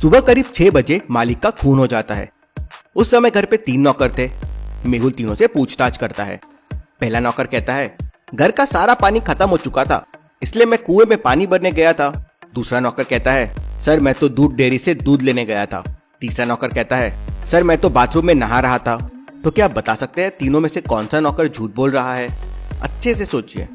सुबह करीब 6 बजे मालिक का खून हो जाता है। उस समय घर पे 3 नौकर थे। मेहुल तीनों से पूछताछ करता है। पहला नौकर कहता है, घर का सारा पानी खत्म हो चुका था, इसलिए मैं कुएं में पानी भरने गया था। दूसरा नौकर कहता है, सर मैं तो दूध डेयरी से दूध लेने गया था। तीसरा नौकर कहता है, सर मैं तो बाथरूम में नहा रहा था। तो क्या आप बता सकते हैं तीनों में से कौन सा नौकर झूठ बोल रहा है? अच्छे से सोचिए।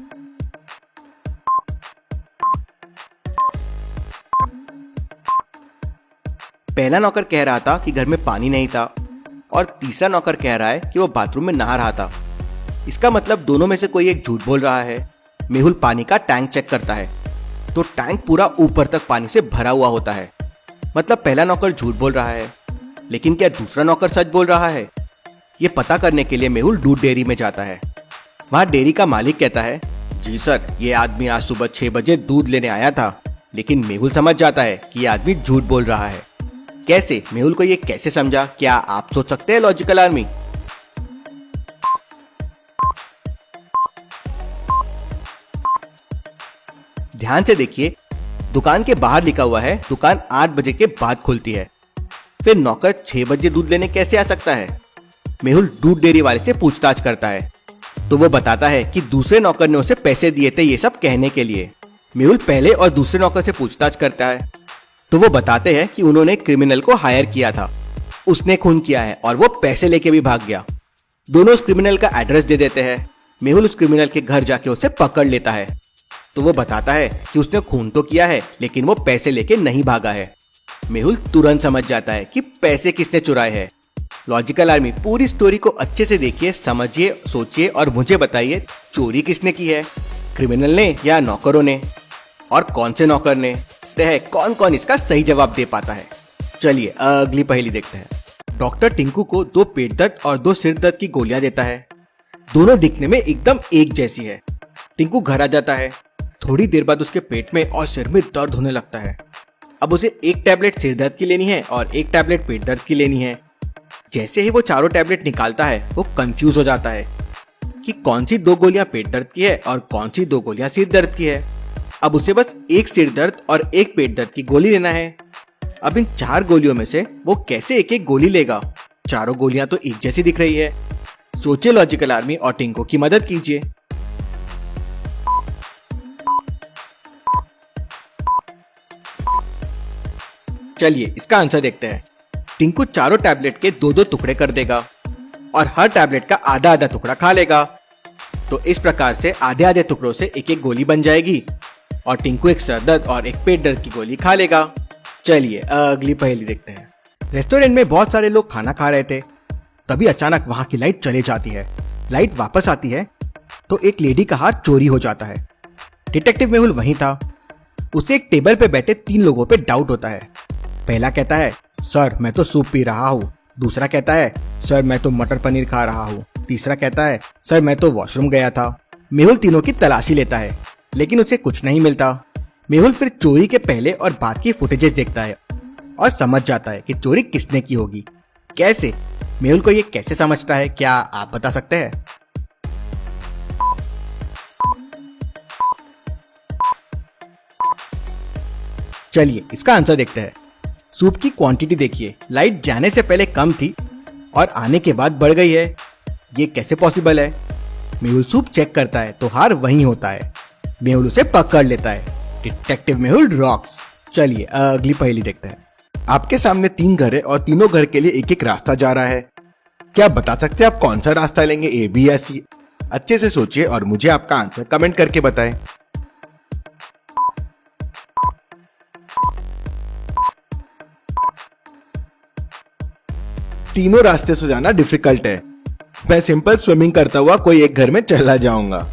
पहला नौकर कह रहा था कि घर में पानी नहीं था और तीसरा नौकर कह रहा है कि वो बाथरूम में नहा रहा था। इसका मतलब दोनों में से कोई एक झूठ बोल रहा है। मेहुल पानी का टैंक चेक करता है तो टैंक पूरा ऊपर तक पानी से भरा हुआ होता है। मतलब पहला नौकर झूठ बोल रहा है। लेकिन क्या दूसरा नौकर सच बोल रहा है? ये पता करने के लिए मेहुल दूध डेयरी में जाता है। वहां डेयरी का मालिक कहता है, जी सर, ये आदमी आज सुबह 6 बजे दूध लेने आया था। लेकिन मेहुल समझ जाता है कि ये आदमी झूठ बोल रहा है। कैसे? मेहुल को ये कैसे समझा? क्या आप सोच सकते हैं लॉजिकल आर्मी? ध्यान से देखिए, दुकान के बाहर लिखा हुआ है दुकान 8 बजे के बाद खुलती है। फिर नौकर 6 बजे दूध लेने कैसे आ सकता है? मेहुल दूध डेयरी वाले से पूछताछ करता है तो वो बताता है कि दूसरे नौकर ने उसे पैसे दिए थे ये सब कहने के लिए। मेहुल पहले और दूसरे नौकर से पूछताछ करता है तो वो बताते हैं कि उन्होंने क्रिमिनल को हायर किया था। उसने खून किया है और वो पैसे लेके भी भाग गया। दोनों उस क्रिमिनल का एड्रेस दे देते हैं। मेहुल उस क्रिमिनल के घर जाके उसे पकड़ लेता है तो वो बताता है कि उसने खून तो किया है लेकिन वो पैसे लेके नहीं भागा है। मेहुल तुरंत समझ जाता है कि पैसे किसने चुराए हैं। लॉजिकल आर्मी, पूरी स्टोरी को अच्छे से देखिए, समझिए, सोचिए और मुझे बताइए चोरी किसने की है, क्रिमिनल ने या नौकरों ने? और कौन से नौकर ने? तय कौन कौन इसका सही जवाब दे पाता है। चलिए अगली पहेली देखते हैं। डॉक्टर टिंकू को 2 पेट दर्द और 2 सिर दर्द की गोलियां देता है। दोनों दिखने में एकदम एक जैसी है। टिंकू घर आ जाता है। थोड़ी देर बाद उसके पेट में और सिर में दर्द होने लगता है। अब उसे एक टैबलेट सिर दर्द की लेनी है और एक टैबलेट पेट दर्द की लेनी है। जैसे ही वो चारों टैबलेट निकालता है वो कंफ्यूज हो जाता है कि कौन सी 2 गोलियां पेट दर्द की है और कौन सी 2 गोलियां सिर दर्द की है। अब उसे बस एक सिर दर्द और एक पेट दर्द की गोली लेना है। अब इन 4 गोलियों में से वो कैसे एक एक गोली लेगा? चारों गोलियां तो एक जैसी दिख रही है। सोचिए लॉजिकल आर्मी और टिंकू की मदद कीजिए। चलिए इसका आंसर देखते हैं। टिंकू चारों टैबलेट के 2-2 टुकड़े कर देगा और हर टैबलेट का आधा आधा टुकड़ा खा लेगा। तो इस प्रकार से आधे आधे टुकड़ों से एक एक गोली बन जाएगी और टिंकू एक सर दर्द और एक पेट दर्द की गोली खा लेगा। चलिए अगली पहेली देखते हैं। रेस्टोरेंट में बहुत सारे लोग खाना खा रहे थे। तभी अचानक वहां की लाइट चली जाती है। लाइट वापस आती है तो एक लेडी का हाथ चोरी हो जाता है। डिटेक्टिव मेहुल वहीं था। उसे एक टेबल पे बैठे 3 लोगों पे डाउट होता है। पहला कहता है, सर मैं तो सूप पी रहा हूँ। दूसरा कहता है, सर मैं तो मटर पनीर खा रहा हूँ। तीसरा कहता है, सर मैं तो वॉशरूम गया था। मेहुल तीनों की तलाशी लेता है लेकिन उसे कुछ नहीं मिलता। मेहुल फिर चोरी के पहले और बाद की फुटेजेस देखता है और समझ जाता है कि चोरी किसने की होगी। कैसे? मेहुल को ये कैसे समझता है? क्या आप बता सकते हैं? चलिए इसका आंसर देखते हैं। सूप की क्वांटिटी देखिए, लाइट जाने से पहले कम थी और आने के बाद बढ़ गई है। ये कैसे पॉसिबल है? मेहुल सूप चेक करता है तो हार वहीं होता है। मेहुल उसे पकड़ लेता है। Detective Mehul rocks. चलिए अगली पहेली देखते हैं। आपके सामने 3 घर है और तीनों घर के लिए एक एक रास्ता जा रहा है। क्या आप बता सकते हैं आप कौन सा रास्ता लेंगे, ए, बी या सी? अच्छे से सोचिए और मुझे आपका आंसर कमेंट करके बताएं। तीनों रास्ते से जाना डिफिकल्ट है। मैं सिंपल स्विमिंग करता हुआ कोई एक घर में चला जाऊंगा।